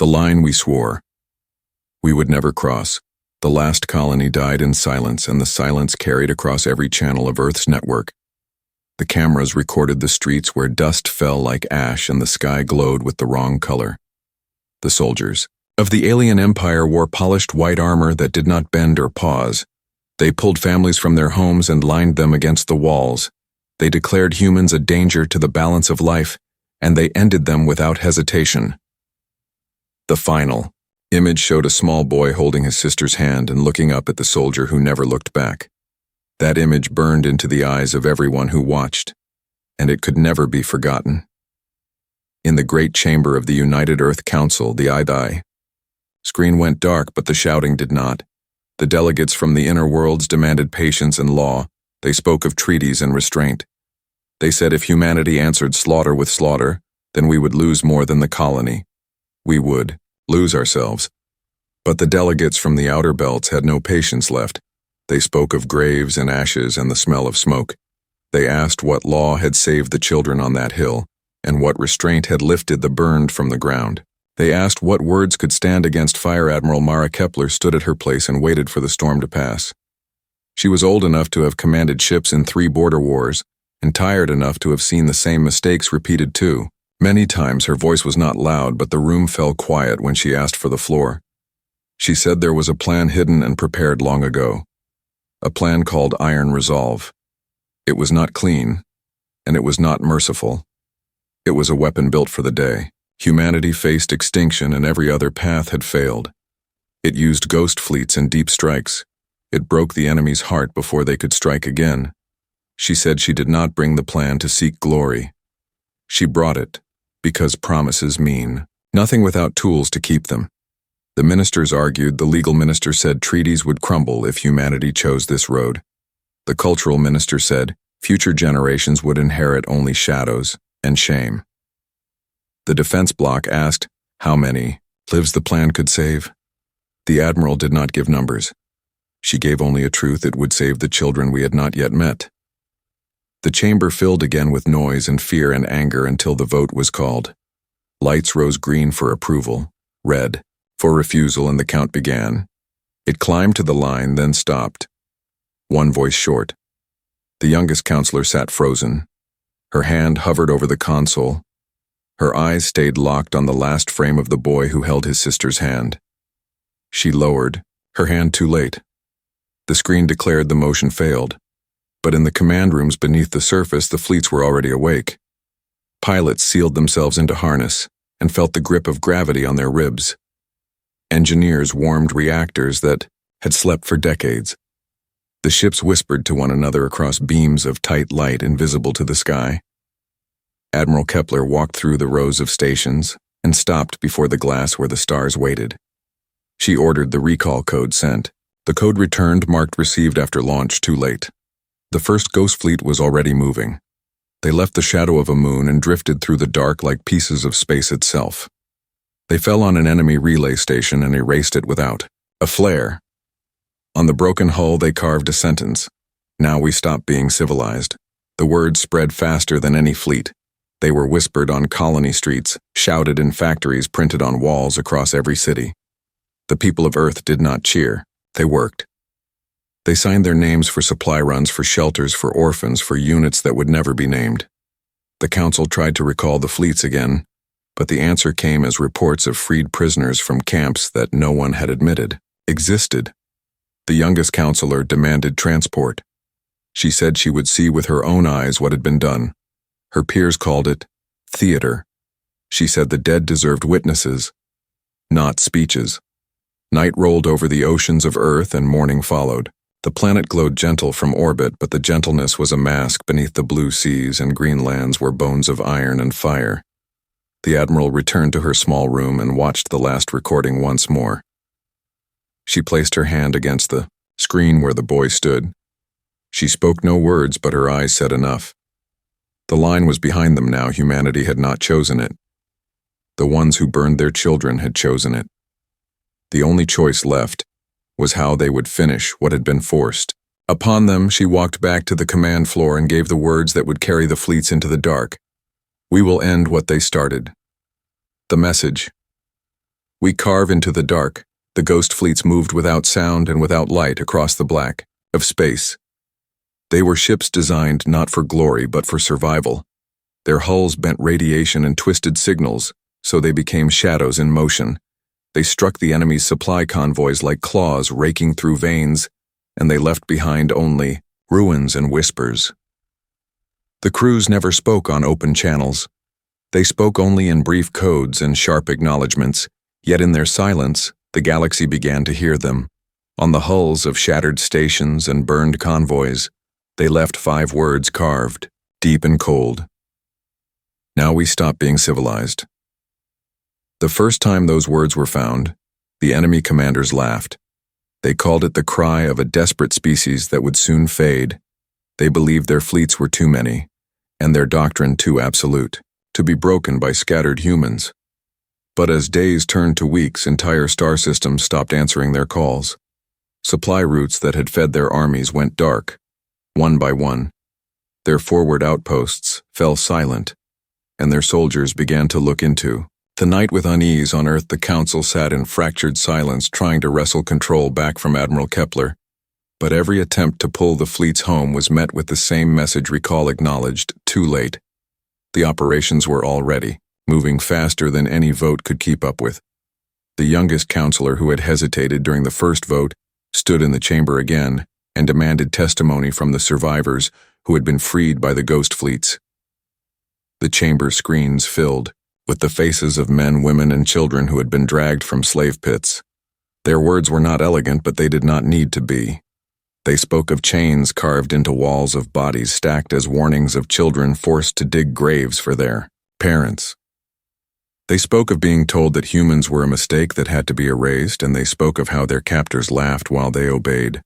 The line we swore we would never cross. The last colony died in silence, and the silence carried across every channel of Earth's network. The cameras recorded the streets where dust fell like ash and the sky glowed with the wrong color. The soldiers of the alien empire wore polished white armor that did not bend or pause. They pulled families from their homes and lined them against the walls. They declared humans a danger to the balance of life, and they ended them without hesitation. The final image showed a small boy holding his sister's hand and looking up at the soldier who never looked back. That image burned into the eyes of everyone who watched, and it could never be forgotten. In the great chamber of the United Earth Council, the eye screen went dark, but the shouting did not. The delegates from the inner worlds demanded patience and law. They spoke of treaties and restraint. They said if humanity answered slaughter with slaughter, then we would lose more than the colony. We would lose ourselves. But the delegates from the outer belts had no patience left. They spoke of graves and ashes and the smell of smoke. They asked what law had saved the children on that hill, and what restraint had lifted the burned from the ground. They asked what words could stand against Fire Admiral Mara Kepler stood at her place and waited for the storm to pass. She was old enough to have commanded ships in 3 border wars, and tired enough to have seen the same mistakes repeated too. Many times her voice was not loud, but the room fell quiet when she asked for the floor. She said there was a plan hidden and prepared long ago. A plan called Iron Resolve. It was not clean, and it was not merciful. It was a weapon built for the day. Humanity faced extinction and every other path had failed. It used ghost fleets and deep strikes. It broke the enemy's heart before they could strike again. She said she did not bring the plan to seek glory. She brought it because promises mean nothing without tools to keep them. The ministers argued. The legal minister said treaties would crumble if humanity chose this road. The cultural minister said future generations would inherit only shadows and shame. The defense bloc asked how many lives the plan could save. The admiral did not give numbers. She gave only a truth: it would save the children we had not yet met. The chamber filled again with noise and fear and anger until the vote was called. Lights rose green for approval, red for refusal, and the count began. It climbed to the line, then stopped. One voice short. The youngest counselor sat frozen. Her hand hovered over the console. Her eyes stayed locked on the last frame of the boy who held his sister's hand. She lowered her hand too late. The screen declared the motion failed. But in the command rooms beneath the surface, the fleets were already awake. Pilots sealed themselves into harness and felt the grip of gravity on their ribs. Engineers warmed reactors that had slept for decades. The ships whispered to one another across beams of tight light invisible to the sky. Admiral Kepler walked through the rows of stations and stopped before the glass where the stars waited. She ordered the recall code sent. The code returned, marked received after launch, too late. The first ghost fleet was already moving. They left the shadow of a moon and drifted through the dark like pieces of space itself. They fell on an enemy relay station and erased it without a flare. On the broken hull they carved a sentence: "Now we stop being civilized." The words spread faster than any fleet. They were whispered on colony streets, shouted in factories, printed on walls across every city. The people of Earth did not cheer. They worked. They signed their names for supply runs, for shelters, for orphans, for units that would never be named. The council tried to recall the fleets again, but the answer came as reports of freed prisoners from camps that no one had admitted existed. The youngest counselor demanded transport. She said she would see with her own eyes what had been done. Her peers called it theater. She said the dead deserved witnesses, not speeches. Night rolled over the oceans of Earth and morning followed. The planet glowed gentle from orbit, but the gentleness was a mask beneath the blue seas and green lands were bones of iron and fire. The admiral returned to her small room and watched the last recording once more. She placed her hand against the screen where the boy stood. She spoke no words, but her eyes said enough. The line was behind them now. Humanity had not chosen it. The ones who burned their children had chosen it. The only choice left was how they would finish what had been forced upon them. She walked back to the command floor and gave the words that would carry the fleets into the dark. We will end what they started. The message: We carve into the dark. The ghost fleets moved without sound and without light across the black of space. They were ships designed not for glory but for survival. Their hulls bent radiation and twisted signals, so they became shadows in motion. They struck the enemy's supply convoys like claws raking through veins, and they left behind only ruins and whispers. The crews never spoke on open channels. They spoke only in brief codes and sharp acknowledgments, yet in their silence, the galaxy began to hear them. On the hulls of shattered stations and burned convoys, they left 5 words carved, deep and cold. Now we stop being civilized. The first time those words were found, the enemy commanders laughed. They called it the cry of a desperate species that would soon fade. They believed their fleets were too many, and their doctrine too absolute, to be broken by scattered humans. But as days turned to weeks, entire star systems stopped answering their calls. Supply routes that had fed their armies went dark, one by one. Their forward outposts fell silent, and their soldiers began to look into the night with unease. On Earth, the Council sat in fractured silence, trying to wrestle control back from Admiral Kepler. But every attempt to pull the fleets home was met with the same message: recall acknowledged, too late. The operations were already moving faster than any vote could keep up with. The youngest counselor, who had hesitated during the first vote, stood in the chamber again and demanded testimony from the survivors who had been freed by the ghost fleets. The chamber screens filled with the faces of men, women, and children who had been dragged from slave pits. Their words were not elegant, but they did not need to be. They spoke of chains carved into walls, of bodies stacked as warnings, of children forced to dig graves for their parents. They spoke of being told that humans were a mistake that had to be erased, and they spoke of how their captors laughed while they obeyed.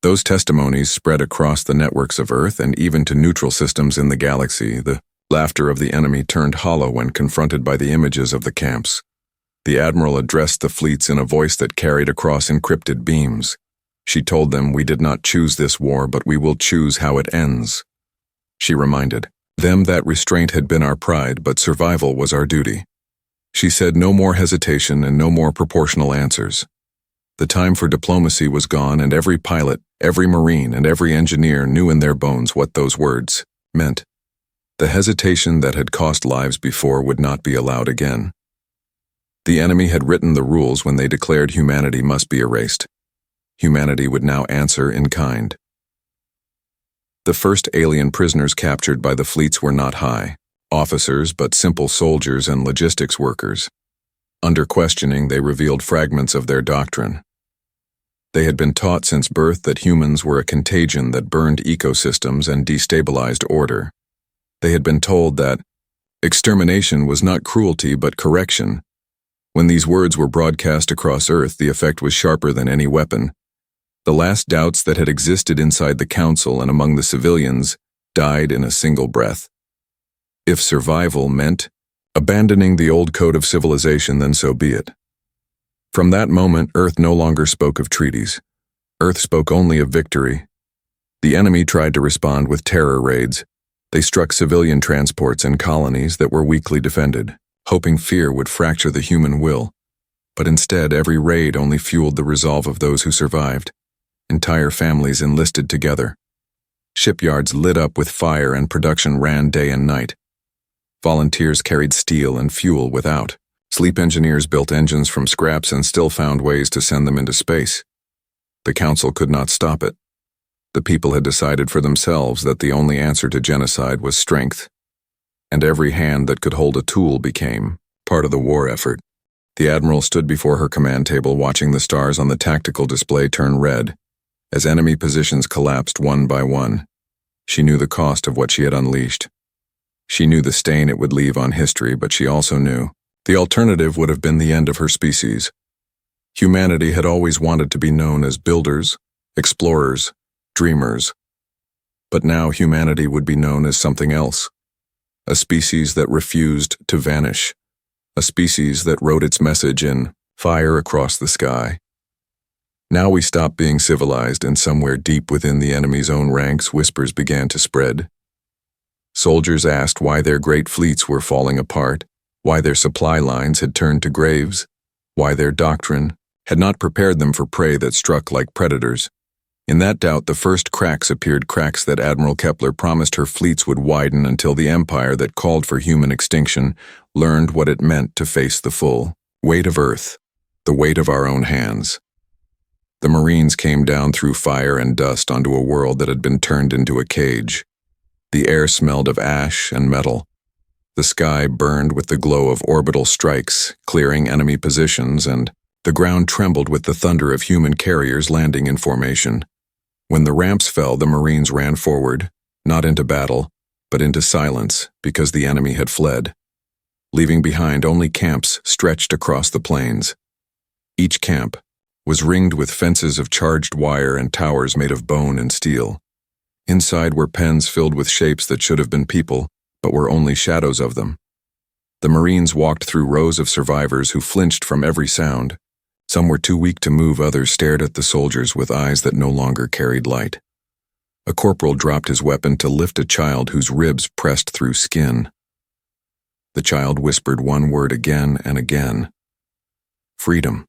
Those testimonies spread across the networks of Earth and even to neutral systems in the galaxy. The laughter of the enemy turned hollow when confronted by the images of the camps. The Admiral addressed the fleets in a voice that carried across encrypted beams. She told them, "We did not choose this war, but we will choose how it ends." She reminded them that restraint had been our pride, but survival was our duty. She said no more hesitation and no more proportional answers. The time for diplomacy was gone, and every pilot, every Marine, and every engineer knew in their bones what those words meant. The hesitation that had cost lives before would not be allowed again. The enemy had written the rules when they declared humanity must be erased. Humanity would now answer in kind. The first alien prisoners captured by the fleets were not high officers, but simple soldiers and logistics workers. Under questioning, they revealed fragments of their doctrine. They had been taught since birth that humans were a contagion that burned ecosystems and destabilized order. They had been told that extermination was not cruelty but correction. When these words were broadcast across Earth, the effect was sharper than any weapon. The last doubts that had existed inside the Council and among the civilians died in a single breath. If survival meant abandoning the old code of civilization, then so be it. From that moment, Earth no longer spoke of treaties. Earth spoke only of victory. The enemy tried to respond with terror raids. They struck civilian transports and colonies that were weakly defended, hoping fear would fracture the human will. But instead, every raid only fueled the resolve of those who survived. Entire families enlisted together. Shipyards lit up with fire and production ran day and night. Volunteers carried steel and fuel without. Sleep engineers built engines from scraps and still found ways to send them into space. The Council could not stop it. The people had decided for themselves that the only answer to genocide was strength, and every hand that could hold a tool became part of the war effort. The Admiral stood before her command table, watching the stars on the tactical display turn red as enemy positions collapsed one by one. She knew the cost of what she had unleashed. She knew the stain it would leave on history, but she also knew the alternative would have been the end of her species. Humanity had always wanted to be known as builders, explorers, dreamers. But now humanity would be known as something else. A species that refused to vanish. A species that wrote its message in fire across the sky. Now we stopped being civilized, and somewhere deep within the enemy's own ranks, whispers began to spread. Soldiers asked why their great fleets were falling apart, why their supply lines had turned to graves. why their doctrine had not prepared them for prey that struck like predators. In that doubt, the first cracks appeared, cracks that Admiral Kepler promised her fleets would widen until the empire that called for human extinction learned what it meant to face the full weight of Earth, the weight of our own hands. The Marines came down through fire and dust onto a world that had been turned into a cage. The air smelled of ash and metal. The sky burned with the glow of orbital strikes, clearing enemy positions, and the ground trembled with the thunder of human carriers landing in formation. When the ramps fell, the Marines ran forward, not into battle, but into silence, because the enemy had fled, leaving behind only camps stretched across the plains. Each camp was ringed with fences of charged wire and towers made of bone and steel. Inside were pens filled with shapes that should have been people, but were only shadows of them. The Marines walked through rows of survivors who flinched from every sound. Some were too weak to move, others stared at the soldiers with eyes that no longer carried light. A corporal dropped his weapon to lift a child whose ribs pressed through skin. The child whispered one word again and again. Freedom.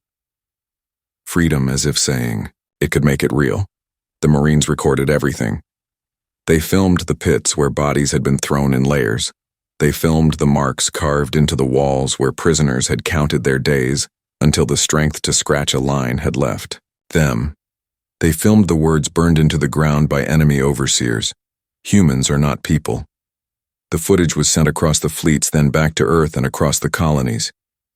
Freedom, as if saying it could make it real. The Marines recorded everything. They filmed the pits where bodies had been thrown in layers. They filmed the marks carved into the walls where prisoners had counted their days until the strength to scratch a line had left them. They filmed the words burned into the ground by enemy overseers. Humans are not people. The footage was sent across the fleets, then back to Earth and across the colonies.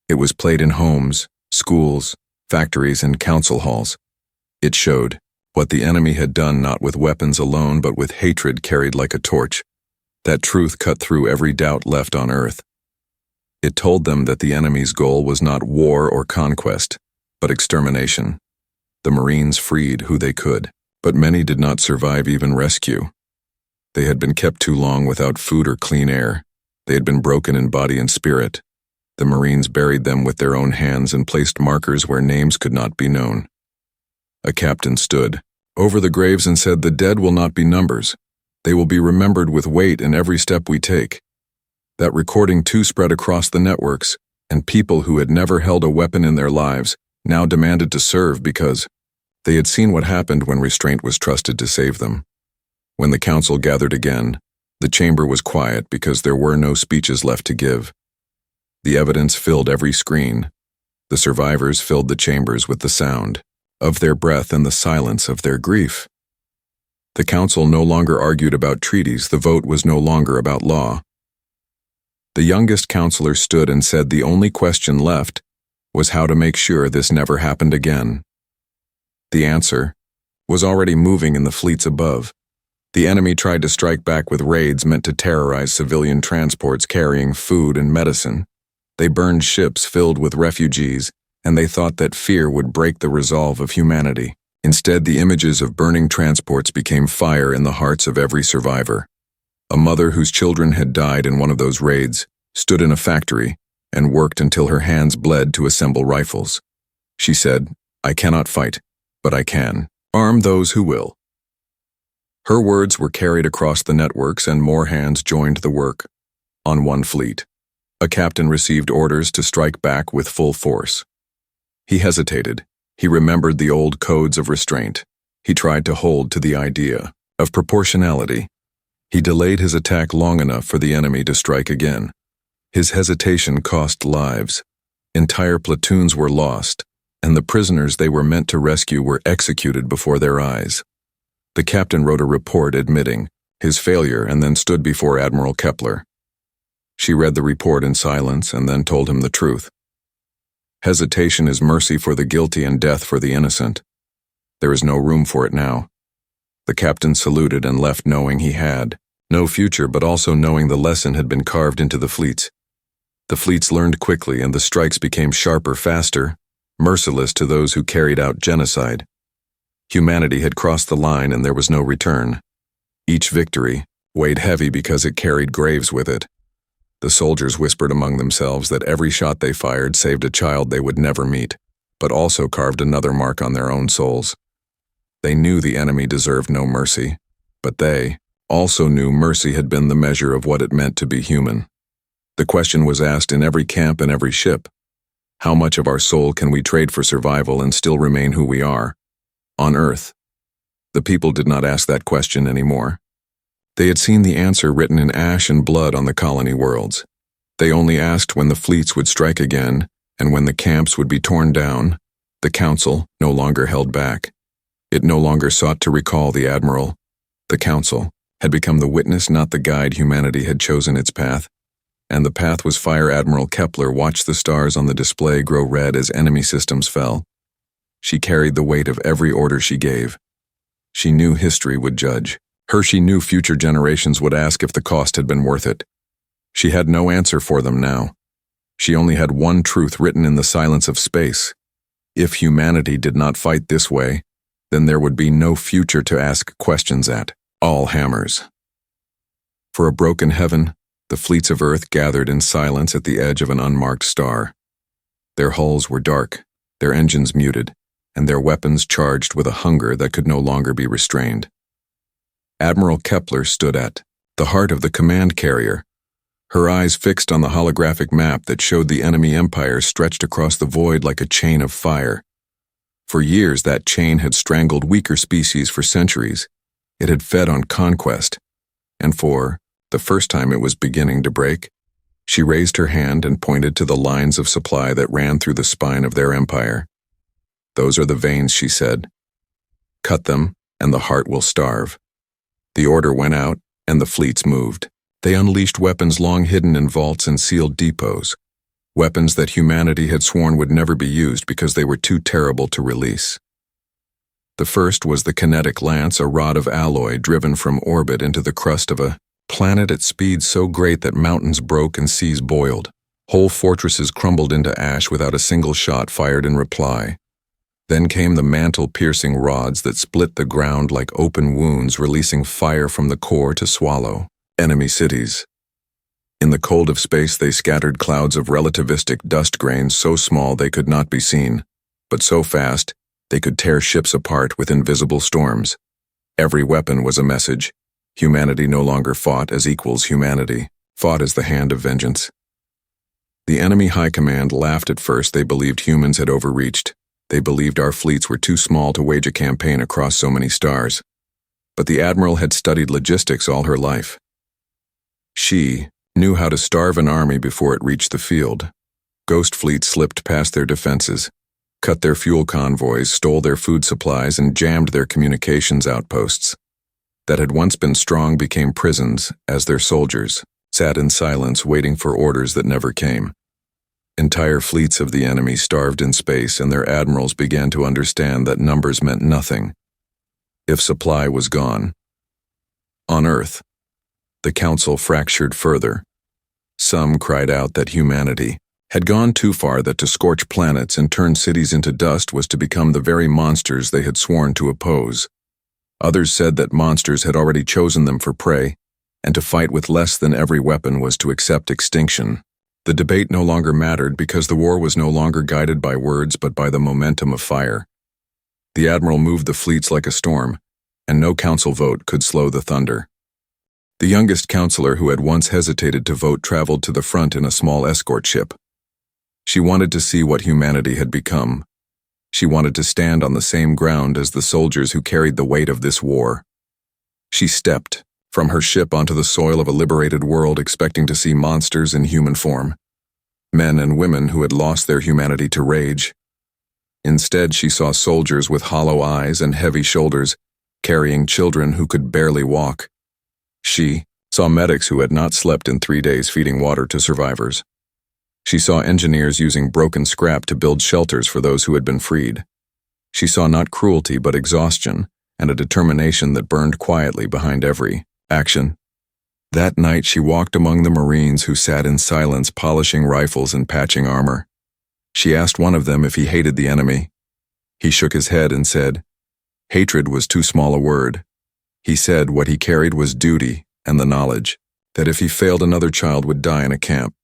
It was played in homes, schools, factories, and council halls. It showed what the enemy had done, not with weapons alone, but with hatred carried like a torch. That truth cut through every doubt left on Earth. It told them that the enemy's goal was not war or conquest, but extermination. The Marines freed who they could, but many did not survive even rescue. They had been kept too long without food or clean air. They had been broken in body and spirit. The Marines buried them with their own hands and placed markers where names could not be known. A captain stood over the graves and said, "The dead will not be numbers. They will be remembered with weight in every step we take." That recording too spread across the networks, and people who had never held a weapon in their lives now demanded to serve because they had seen what happened when restraint was trusted to save them. When the council gathered again, the chamber was quiet because there were no speeches left to give. The evidence filled every screen. The survivors filled the chambers with the sound of their breath and the silence of their grief. The council no longer argued about treaties. The vote was no longer about law. The youngest counselor stood and said the only question left was how to make sure this never happened again. The answer was already moving in the fleets above. The enemy tried to strike back with raids meant to terrorize civilian transports carrying food and medicine. They burned ships filled with refugees, and they thought that fear would break the resolve of humanity. Instead, the images of burning transports became fire in the hearts of every survivor. A mother whose children had died in one of those raids stood in a factory and worked until her hands bled to assemble rifles. She said, "I cannot fight, but I can arm those who will." Her words were carried across the networks and more hands joined the work. On one fleet, a captain received orders to strike back with full force. He hesitated. He remembered the old codes of restraint. He tried to hold to the idea of proportionality. He delayed his attack long enough for the enemy to strike again. His hesitation cost lives. Entire platoons were lost, and the prisoners they were meant to rescue were executed before their eyes. The captain wrote a report admitting his failure and then stood before Admiral Kepler. She read the report in silence and then told him the truth. Hesitation is mercy for the guilty and death for the innocent. There is no room for it now. The captain saluted and left knowing he had no future, but also knowing the lesson had been carved into the fleets. The fleets learned quickly and the strikes became sharper, faster, merciless to those who carried out genocide. Humanity had crossed the line and there was no return. Each victory weighed heavy because it carried graves with it. The soldiers whispered among themselves that every shot they fired saved a child they would never meet, but also carved another mark on their own souls. They knew the enemy deserved no mercy, but they also knew mercy had been the measure of what it meant to be human. The question was asked in every camp and every ship. How much of our soul can we trade for survival and still remain who we are? On Earth, the people did not ask that question anymore. They had seen the answer written in ash and blood on the colony worlds. They only asked when the fleets would strike again, and when the camps would be torn down. The Council no longer held back. It no longer sought to recall the Admiral. The Council had become the witness, not the guide. Humanity had chosen its path, and the path was Fire Admiral Kepler watched the stars on the display grow red as enemy systems fell. She carried the weight of every order she gave. She knew history would judge her. She knew future generations would ask if the cost had been worth it. She had no answer for them now. She only had one truth written in the silence of space. If humanity did not fight this way, then there would be no future to ask questions at. All hammers. For a broken heaven, the fleets of Earth gathered in silence at the edge of an unmarked star. Their hulls were dark, their engines muted, and their weapons charged with a hunger that could no longer be restrained. Admiral Kepler stood at the heart of the command carrier, her eyes fixed on the holographic map that showed the enemy empire stretched across the void like a chain of fire. For years, that chain had strangled weaker species. For centuries, it had fed on conquest, and for the first time it was beginning to break. She raised her hand and pointed to the lines of supply that ran through the spine of their empire. "Those are the veins," she said. "Cut them, and the heart will starve." The order went out, and the fleets moved. They unleashed weapons long hidden in vaults and sealed depots, weapons that humanity had sworn would never be used because they were too terrible to release. The first was the kinetic lance, a rod of alloy driven from orbit into the crust of a planet at speeds so great that mountains broke and seas boiled. Whole fortresses crumbled into ash without a single shot fired in reply. Then came the mantle-piercing rods that split the ground like open wounds, releasing fire from the core to swallow enemy cities. In the cold of space, they scattered clouds of relativistic dust grains so small they could not be seen, but so fast they could tear ships apart with invisible storms. Every weapon was a message. Humanity no longer fought as equals. Humanity fought as the hand of vengeance. The enemy high command laughed at first. They believed humans had overreached. They believed our fleets were too small to wage a campaign across so many stars. But the Admiral had studied logistics all her life. She knew how to starve an army before it reached the field. Ghost fleets slipped past their defenses, cut their fuel convoys, stole their food supplies, and jammed their communications outposts. That had once been strong became prisons as their soldiers sat in silence waiting for orders that never came. Entire fleets of the enemy starved in space, and their admirals began to understand that numbers meant nothing if supply was gone. On Earth, the Council fractured further. Some cried out that humanity had gone too far, that to scorch planets and turn cities into dust was to become the very monsters they had sworn to oppose. Others said that monsters had already chosen them for prey, and to fight with less than every weapon was to accept extinction. The debate no longer mattered because the war was no longer guided by words but by the momentum of fire. The Admiral moved the fleets like a storm, and no council vote could slow the thunder. The youngest counselor who had once hesitated to vote traveled to the front in a small escort ship. She wanted to see what humanity had become. She wanted to stand on the same ground as the soldiers who carried the weight of this war. She stepped from her ship onto the soil of a liberated world, expecting to see monsters in human form, men and women who had lost their humanity to rage. Instead, she saw soldiers with hollow eyes and heavy shoulders, carrying children who could barely walk. She saw medics who had not slept in 3 days feeding water to survivors. She saw engineers using broken scrap to build shelters for those who had been freed. She saw not cruelty but exhaustion and a determination that burned quietly behind every action. That night she walked among the Marines who sat in silence polishing rifles and patching armor. She asked one of them if he hated the enemy. He shook his head and said, hatred was too small a word. He said what he carried was duty and the knowledge that if he failed, another child would die in a camp.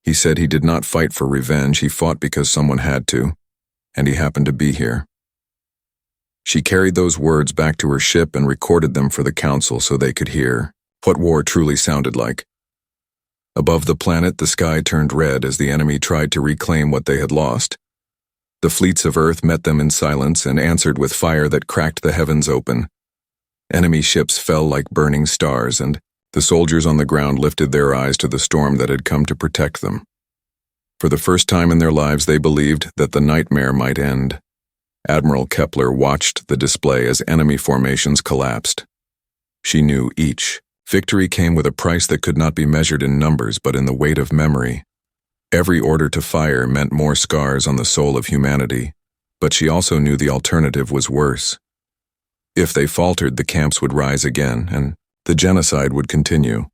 He said he did not fight for revenge, he fought because someone had to, and he happened to be here. She carried those words back to her ship and recorded them for the council so they could hear what war truly sounded like. Above the planet, the sky turned red as the enemy tried to reclaim what they had lost. The fleets of Earth met them in silence and answered with fire that cracked the heavens open. Enemy ships fell like burning stars, and the soldiers on the ground lifted their eyes to the storm that had come to protect them. For the first time in their lives, they believed that the nightmare might end. Admiral Kepler watched the display as enemy formations collapsed. She knew each victory came with a price that could not be measured in numbers but in the weight of memory. Every order to fire meant more scars on the soul of humanity, but she also knew the alternative was worse. If they faltered, the camps would rise again, and the genocide would continue.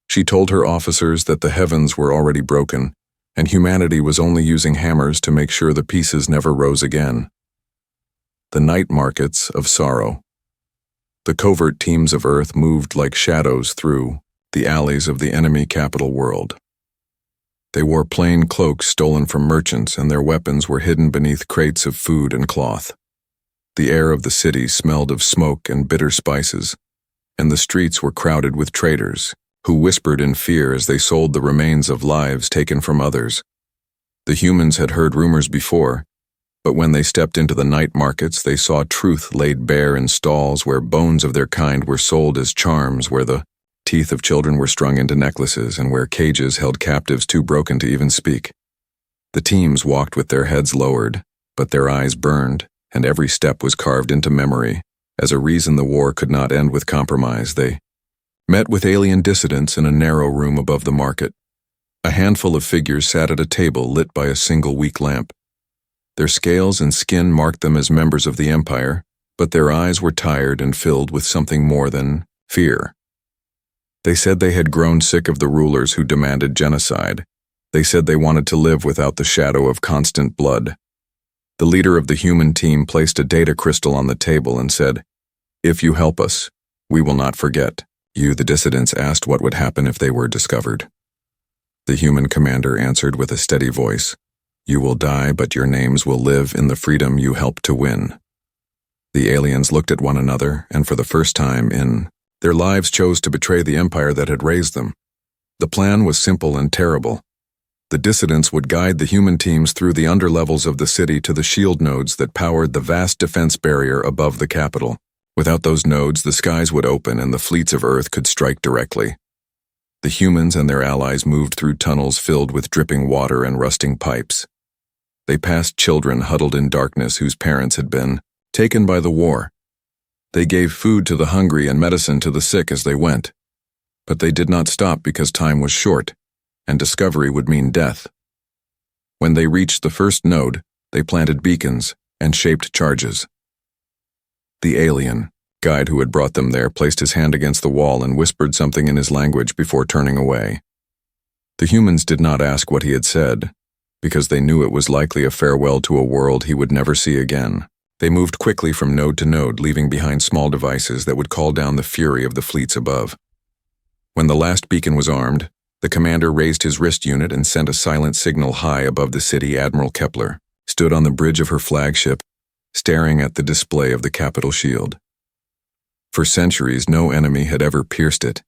She told her officers that the heavens were already broken, and humanity was only using hammers to make sure the pieces never rose again. The night markets of sorrow. The covert teams of Earth moved like shadows through the alleys of the enemy capital world. They wore plain cloaks stolen from merchants, and their weapons were hidden beneath crates of food and cloth. The air of the city smelled of smoke and bitter spices, and the streets were crowded with traders, who whispered in fear as they sold the remains of lives taken from others. The humans had heard rumors before, but when they stepped into the night markets, they saw truth laid bare in stalls where bones of their kind were sold as charms, where the teeth of children were strung into necklaces, and where cages held captives too broken to even speak. The teams walked with their heads lowered, but their eyes burned, and every step was carved into memory. As a reason the war could not end with compromise, they met with alien dissidents in a narrow room above the market. A handful of figures sat at a table lit by a single weak lamp. Their scales and skin marked them as members of the Empire, but their eyes were tired and filled with something more than fear. They said they had grown sick of the rulers who demanded genocide. They said they wanted to live without the shadow of constant blood. The leader of the human team placed a data crystal on the table and said, "If you help us, we will not forget." The dissidents asked what would happen if they were discovered. The human commander answered with a steady voice, "You will die, but your names will live in the freedom you helped to win." The aliens looked at one another, and for the first time in their lives chose to betray the empire that had raised them. The plan was simple and terrible. The dissidents would guide the human teams through the underlevels of the city to the shield nodes that powered the vast defense barrier above the capital. Without those nodes, the skies would open and the fleets of Earth could strike directly. The humans and their allies moved through tunnels filled with dripping water and rusting pipes. They passed children huddled in darkness whose parents had been taken by the war. They gave food to the hungry and medicine to the sick as they went. But they did not stop because time was short, and discovery would mean death. When they reached the first node, they planted beacons and shaped charges. The alien guide who had brought them there placed his hand against the wall and whispered something in his language before turning away. The humans did not ask what he had said, because they knew it was likely a farewell to a world he would never see again. They moved quickly from node to node, leaving behind small devices that would call down the fury of the fleets above. When the last beacon was armed, the commander raised his wrist unit and sent a silent signal high above the city. Admiral Kepler stood on the bridge of her flagship, staring at the display of the capital shield. For centuries, no enemy had ever pierced it,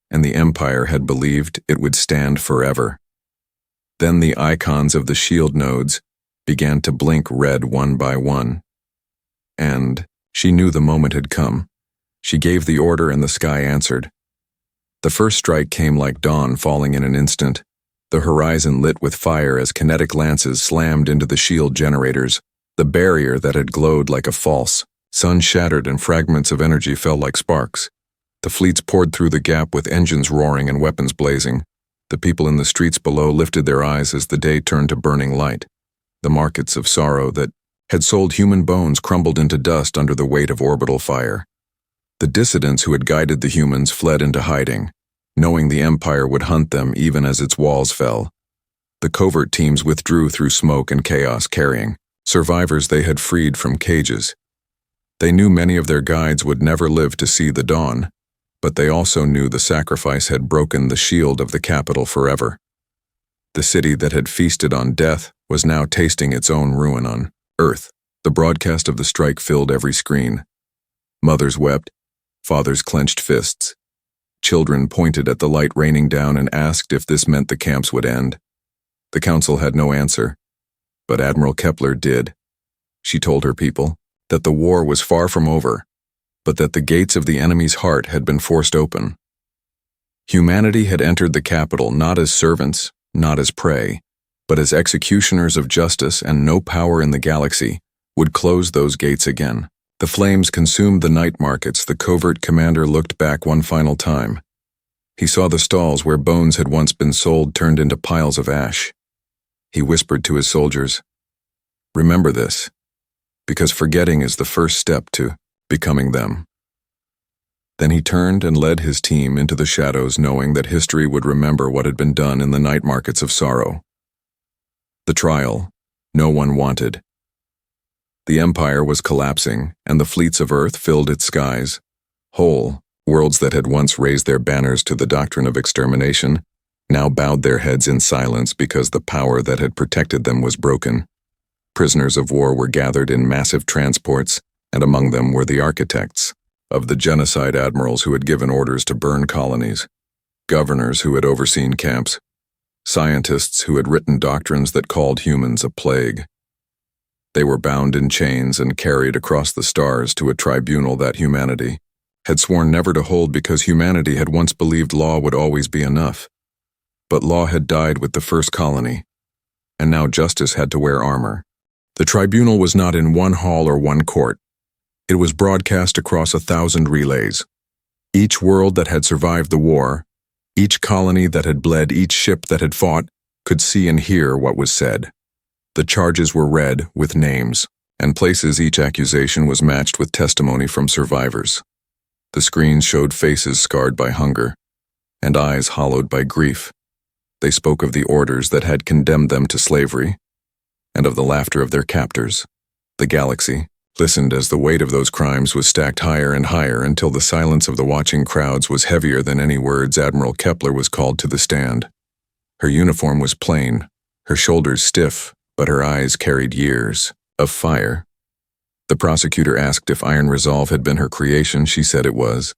and the Empire had believed it would stand forever. Then the icons of the shield nodes began to blink red one by one. And she knew the moment had come. She gave the order and the sky answered. The first strike came like dawn falling in an instant. The horizon lit with fire as kinetic lances slammed into the shield generators. The barrier that had glowed like a false sun shattered and fragments of energy fell like sparks. The fleets poured through the gap with engines roaring and weapons blazing. The people in the streets below lifted their eyes as the day turned to burning light. The markets of sorrow that had sold human bones crumbled into dust under the weight of orbital fire. The dissidents who had guided the humans fled into hiding, knowing the Empire would hunt them even as its walls fell. The covert teams withdrew through smoke and chaos, carrying survivors they had freed from cages. They knew many of their guides would never live to see the dawn, but they also knew the sacrifice had broken the shield of the capital forever. The city that had feasted on death was now tasting its own ruin on Earth. The broadcast of the strike filled every screen. Mothers wept, fathers clenched fists. Children pointed at the light raining down and asked if this meant the camps would end. The council had no answer, but Admiral Kepler did. She told her people that the war was far from over, but that the gates of the enemy's heart had been forced open. Humanity had entered the capital not as servants, not as prey, but as executioners of justice, and no power in the galaxy would close those gates again. The flames consumed the night markets. The covert commander looked back one final time. He saw the stalls where bones had once been sold turned into piles of ash. He whispered to his soldiers, "Remember this, because forgetting is the first step to becoming them." Then he turned and led his team into the shadows, knowing that history would remember what had been done in the night markets of sorrow. The trial no one wanted. The empire was collapsing, and the fleets of Earth filled its skies. Whole worlds that had once raised their banners to the doctrine of extermination now bowed their heads in silence because the power that had protected them was broken. Prisoners of war were gathered in massive transports, and among them were the architects of the genocide admirals who had given orders to burn colonies, governors who had overseen camps, scientists who had written doctrines that called humans a plague. They were bound in chains and carried across the stars to a tribunal that humanity had sworn never to hold, because humanity had once believed law would always be enough. But law had died with the first colony, and now justice had to wear armor. The tribunal was not in one hall or one court. It was broadcast across 1,000 relays. Each world that had survived the war, each colony that had bled, each ship that had fought, could see and hear what was said. The charges were read with names and places. Each accusation was matched with testimony from survivors. The screens showed faces scarred by hunger and eyes hollowed by grief. They spoke of the orders that had condemned them to slavery and of the laughter of their captors. The galaxy listened as the weight of those crimes was stacked higher and higher until the silence of the watching crowds was heavier than any words. Admiral Kepler was called to the stand. Her uniform was plain, her shoulders stiff, but her eyes carried years of fire. The prosecutor asked if iron resolve had been her creation. She said it was.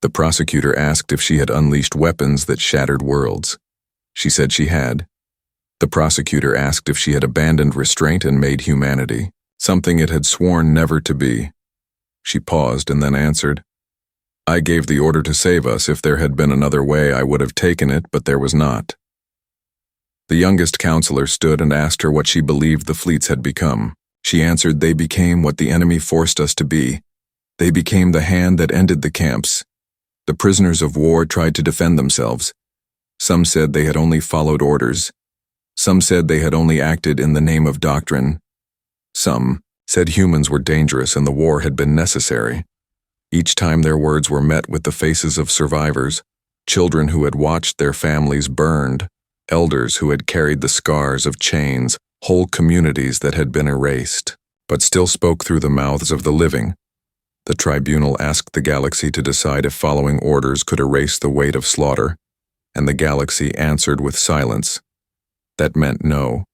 The prosecutor asked if she had unleashed weapons that shattered worlds. She said she had. The prosecutor asked if she had abandoned restraint and made humanity something it had sworn never to be. She paused and then answered, "I gave the order to save us. If there had been another way, I would have taken it, but there was not." The youngest counselor stood and asked her what she believed the fleets had become. She answered, "They became what the enemy forced us to be. They became the hand that ended the camps. The prisoners of war tried to defend themselves. Some said they had only followed orders. Some said they had only acted in the name of doctrine. Some said humans were dangerous and the war had been necessary. Each time their words were met with the faces of survivors, children who had watched their families burned, elders who had carried the scars of chains, whole communities that had been erased, but still spoke through the mouths of the living. The tribunal asked the galaxy to decide if following orders could erase the weight of slaughter, and the galaxy answered with silence. That meant no.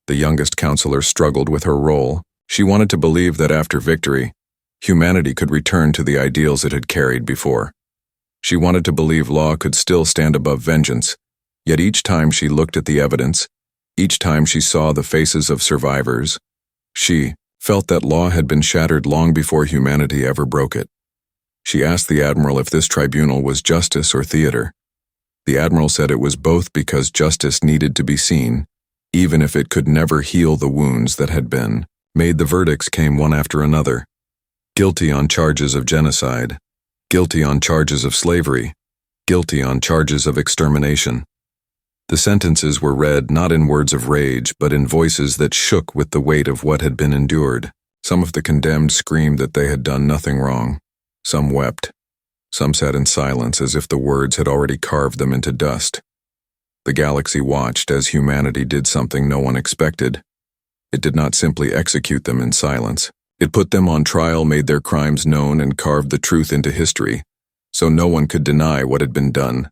The youngest counselor struggled with her role. She wanted to believe that after victory, humanity could return to the ideals it had carried before. She wanted to believe law could still stand above vengeance, yet each time she looked at the evidence, each time she saw the faces of survivors, she felt that law had been shattered long before humanity ever broke it. She asked the admiral if this tribunal was justice or theater. The admiral said it was both, because justice needed to be seen, even if it could never heal the wounds that had been made. The verdicts came one after another. Guilty on charges of genocide, guilty on charges of slavery, guilty on charges of extermination. The sentences were read not in words of rage, but in voices that shook with the weight of what had been endured. Some of the condemned screamed that they had done nothing wrong. Some wept. Some sat in silence as if the words had already carved them into dust. The galaxy watched as humanity did something no one expected. It did not simply execute them in silence. It put them on trial, made their crimes known, and carved the truth into history, so no one could deny what had been done.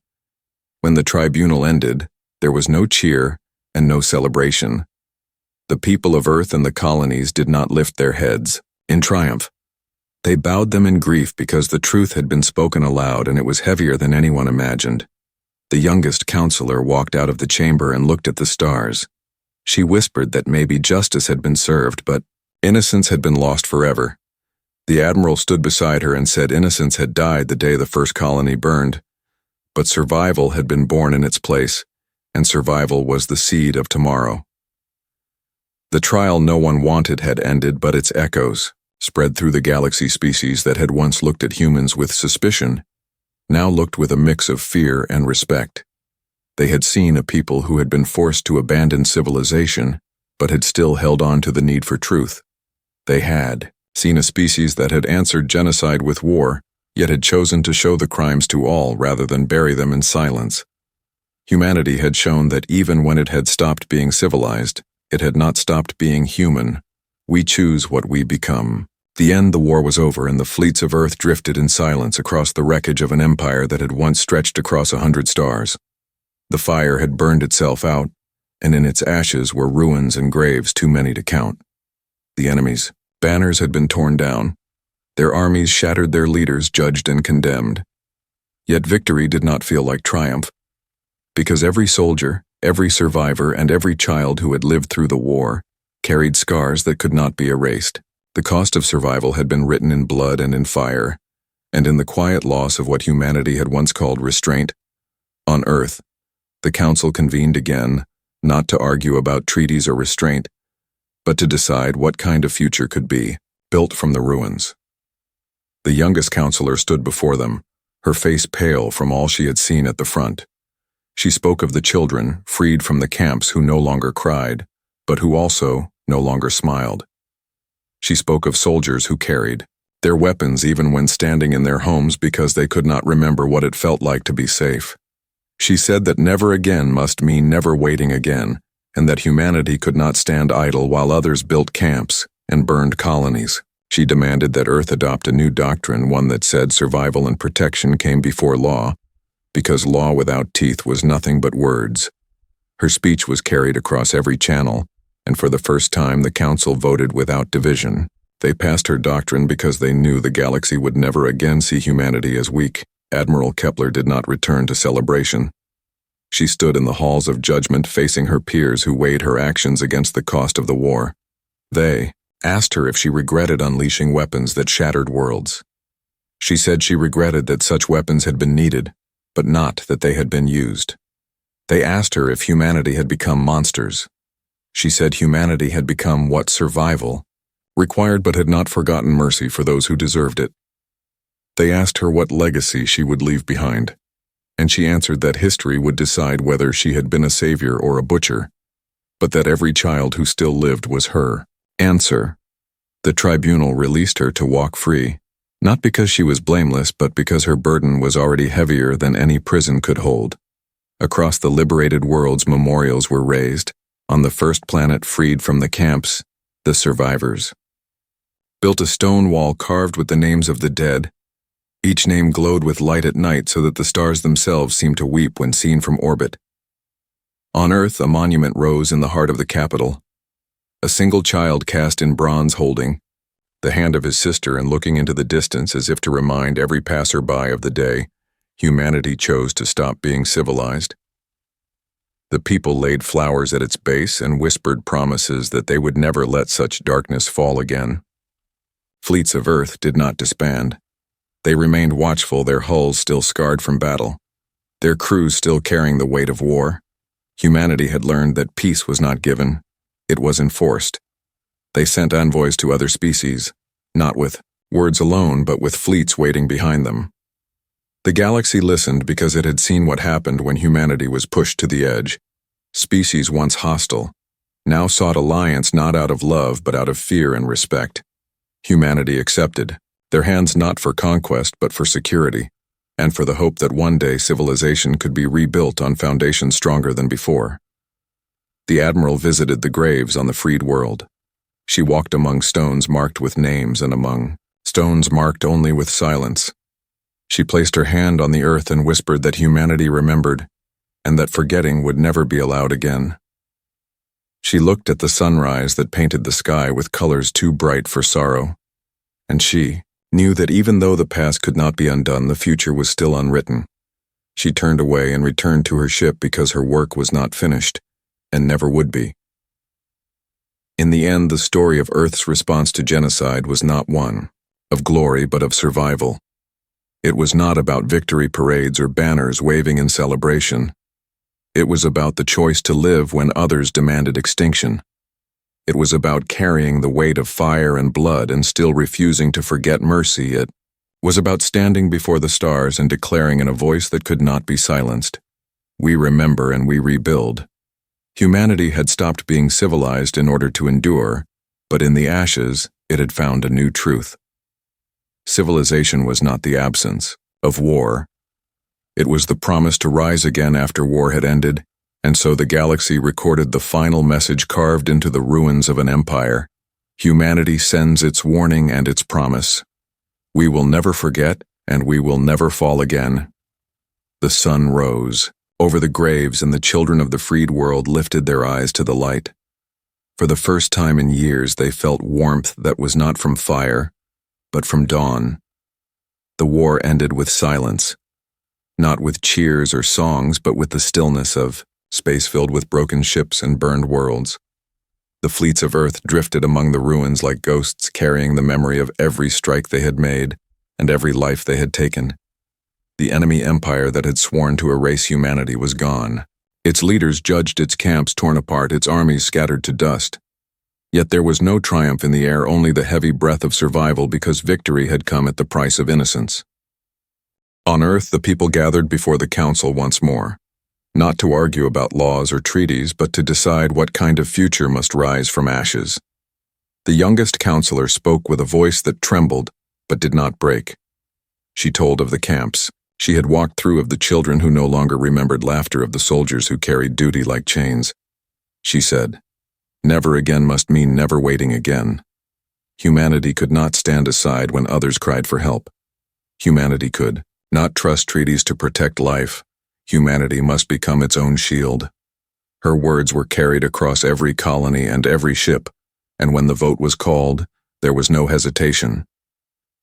When the tribunal ended, there was no cheer and no celebration. The people of Earth and the colonies did not lift their heads in triumph. They bowed them in grief because the truth had been spoken aloud and it was heavier than anyone imagined. The youngest counselor walked out of the chamber and looked at the stars. She whispered that maybe justice had been served, but innocence had been lost forever. The admiral stood beside her and said innocence had died the day the first colony burned, but survival had been born in its place, and survival was the seed of tomorrow. The trial no one wanted had ended, but its echoes, spread through the galaxy species that had once looked at humans with suspicion, now looked with a mix of fear and respect. They had seen a people who had been forced to abandon civilization, but had still held on to the need for truth. They had seen a species that had answered genocide with war, yet had chosen to show the crimes to all rather than bury them in silence. Humanity had shown that even when it had stopped being civilized, it had not stopped being human. We choose what we become. The end, the war was over, and the fleets of Earth drifted in silence across the wreckage of an empire that had once stretched across 100 stars. The fire had burned itself out, and in its ashes were ruins and graves too many to count. The enemies' banners had been torn down. Their armies shattered, their leaders judged and condemned. Yet victory did not feel like triumph, because every soldier, every survivor, and every child who had lived through the war carried scars that could not be erased. The cost of survival had been written in blood and in fire, and in the quiet loss of what humanity had once called restraint. On Earth, the Council convened again, not to argue about treaties or restraint, but to decide what kind of future could be, built from the ruins. The youngest counselor stood before them, her face pale from all she had seen at the front. She spoke of the children, freed from the camps, who no longer cried, but who also no longer smiled. She spoke of soldiers who carried their weapons even when standing in their homes because they could not remember what it felt like to be safe. She said that never again must mean never waiting again, and that humanity could not stand idle while others built camps and burned colonies. She demanded that Earth adopt a new doctrine, one that said survival and protection came before law, because law without teeth was nothing but words. Her speech was carried across every channel, and for the first time the Council voted without division. They passed her doctrine because they knew the galaxy would never again see humanity as weak. Admiral Kepler did not return to celebration. She stood in the halls of judgment facing her peers who weighed her actions against the cost of the war. They asked her if she regretted unleashing weapons that shattered worlds. She said she regretted that such weapons had been needed, but not that they had been used. They asked her if humanity had become monsters. She said humanity had become what survival required, but had not forgotten mercy for those who deserved it. They asked her what legacy she would leave behind, and she answered that history would decide whether she had been a savior or a butcher, but that every child who still lived was her answer. The tribunal released her to walk free, not because she was blameless, but because her burden was already heavier than any prison could hold. Across the liberated worlds, memorials were raised. On the first planet freed from the camps, the survivors built a stone wall carved with the names of the dead. Each name glowed with light at night so that the stars themselves seemed to weep when seen from orbit. On Earth, a monument rose in the heart of the capital. A single child cast in bronze holding the hand of his sister and looking into the distance as if to remind every passerby of the day humanity chose to stop being civilized. The people laid flowers at its base and whispered promises that they would never let such darkness fall again. Fleets of Earth did not disband. They remained watchful, their hulls still scarred from battle, their crews still carrying the weight of war. Humanity had learned that peace was not given, it was enforced. They sent envoys to other species, not with words alone, but with fleets waiting behind them. The galaxy listened because it had seen what happened when humanity was pushed to the edge. Species once hostile now sought alliance not out of love but out of fear and respect. Humanity accepted, their hands not for conquest but for security, and for the hope that one day civilization could be rebuilt on foundations stronger than before. The Admiral visited the graves on the freed world. She walked among stones marked with names and among stones marked only with silence. She placed her hand on the earth and whispered that humanity remembered, and that forgetting would never be allowed again. She looked at the sunrise that painted the sky with colors too bright for sorrow, and she knew that even though the past could not be undone, the future was still unwritten. She turned away and returned to her ship because her work was not finished, and never would be. In the end, the story of Earth's response to genocide was not one of glory but of survival. It was not about victory parades or banners waving in celebration. It was about the choice to live when others demanded extinction. It was about carrying the weight of fire and blood and still refusing to forget mercy. It was about standing before the stars and declaring in a voice that could not be silenced, "We remember and we rebuild." Humanity had stopped being civilized in order to endure, but in the ashes, it had found a new truth. Civilization was not the absence of war. It was the promise to rise again after war had ended, and so the galaxy recorded the final message carved into the ruins of an empire. Humanity sends its warning and its promise. We will never forget, and we will never fall again. The sun rose over the graves, and the children of the freed world lifted their eyes to the light. For the first time in years, they felt warmth that was not from fire, but from dawn. The war ended with silence, not with cheers or songs, but with the stillness of space filled with broken ships and burned worlds. The fleets of Earth drifted among the ruins like ghosts, carrying the memory of every strike they had made and every life they had taken. The enemy empire that had sworn to erase humanity was gone. Its leaders judged its camps torn apart, its armies scattered to dust. Yet there was no triumph in the air, only the heavy breath of survival, because victory had come at the price of innocence. On Earth, the people gathered before the council once more, not to argue about laws or treaties, but to decide what kind of future must rise from ashes. The youngest counselor spoke with a voice that trembled but did not break. She told of the camps she had walked through, of the children who no longer remembered laughter, of the soldiers who carried duty like chains. She said, "Never again must mean never waiting again." Humanity could not stand aside when others cried for help. Humanity could not trust treaties to protect life. Humanity must become its own shield. Her words were carried across every colony and every ship, and when the vote was called, there was no hesitation.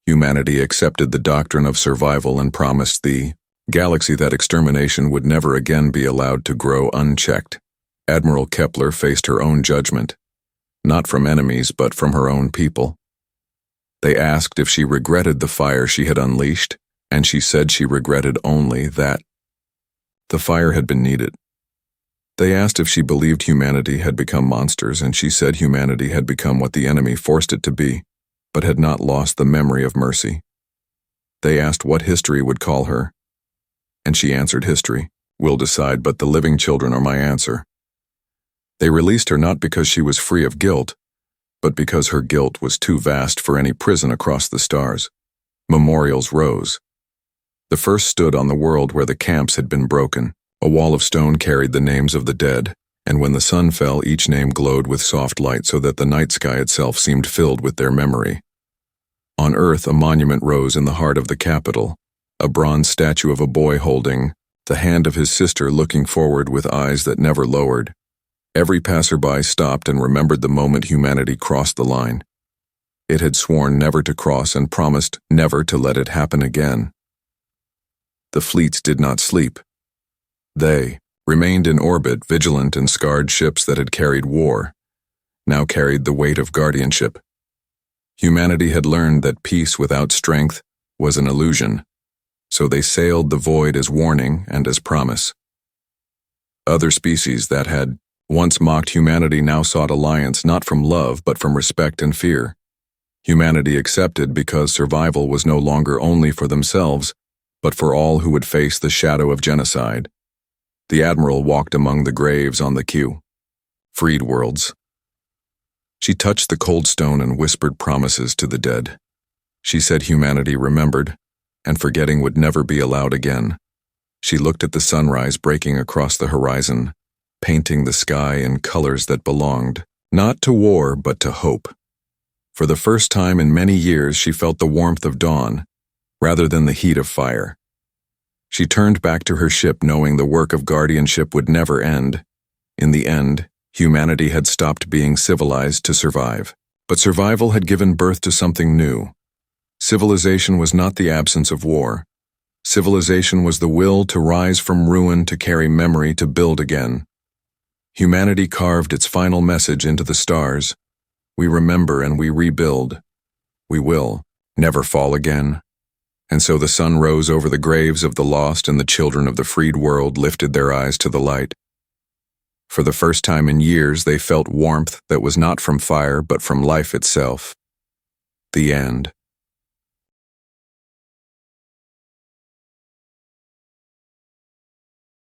Humanity accepted the doctrine of survival and promised the galaxy that extermination would never again be allowed to grow unchecked. Admiral Kepler faced her own judgment, not from enemies but from her own people. They asked if she regretted the fire she had unleashed, and she said she regretted only that the fire had been needed. They asked if she believed humanity had become monsters, and she said humanity had become what the enemy forced it to be, but had not lost the memory of mercy. They asked what history would call her, and she answered, "History will decide, but the living children are my answer." They released her not because she was free of guilt, but because her guilt was too vast for any prison across the stars. Memorials rose. The first stood on the world where the camps had been broken. A wall of stone carried the names of the dead, and when the sun fell, each name glowed with soft light so that the night sky itself seemed filled with their memory. On Earth, a monument rose in the heart of the capital, a bronze statue of a boy holding the hand of his sister, looking forward with eyes that never lowered. Every passerby stopped and remembered the moment humanity crossed the line. It had sworn never to cross and promised never to let it happen again. The fleets did not sleep. They remained in orbit, vigilant, and scarred ships that had carried war now carried the weight of guardianship. Humanity had learned that peace without strength was an illusion, so they sailed the void as warning and as promise. Other species that had once mocked humanity now sought alliance, not from love but from respect and fear. Humanity accepted because survival was no longer only for themselves, but for all who would face the shadow of genocide. The Admiral walked among the graves on the queue. Freed worlds. She touched the cold stone and whispered promises to the dead. She said humanity remembered, and forgetting would never be allowed again. She looked at the sunrise breaking across the horizon, painting the sky in colors that belonged not to war but to hope. For the first time in many years, she felt the warmth of dawn, rather than the heat of fire. She turned back to her ship knowing the work of guardianship would never end. In the end, humanity had stopped being civilized to survive. But survival had given birth to something new. Civilization was not the absence of war. Civilization was the will to rise from ruin, to carry memory, to build again. Humanity carved its final message into the stars. We remember and we rebuild. We will never fall again. And so the sun rose over the graves of the lost, and the children of the freed world lifted their eyes to the light. For the first time in years, they felt warmth that was not from fire but from life itself. The end.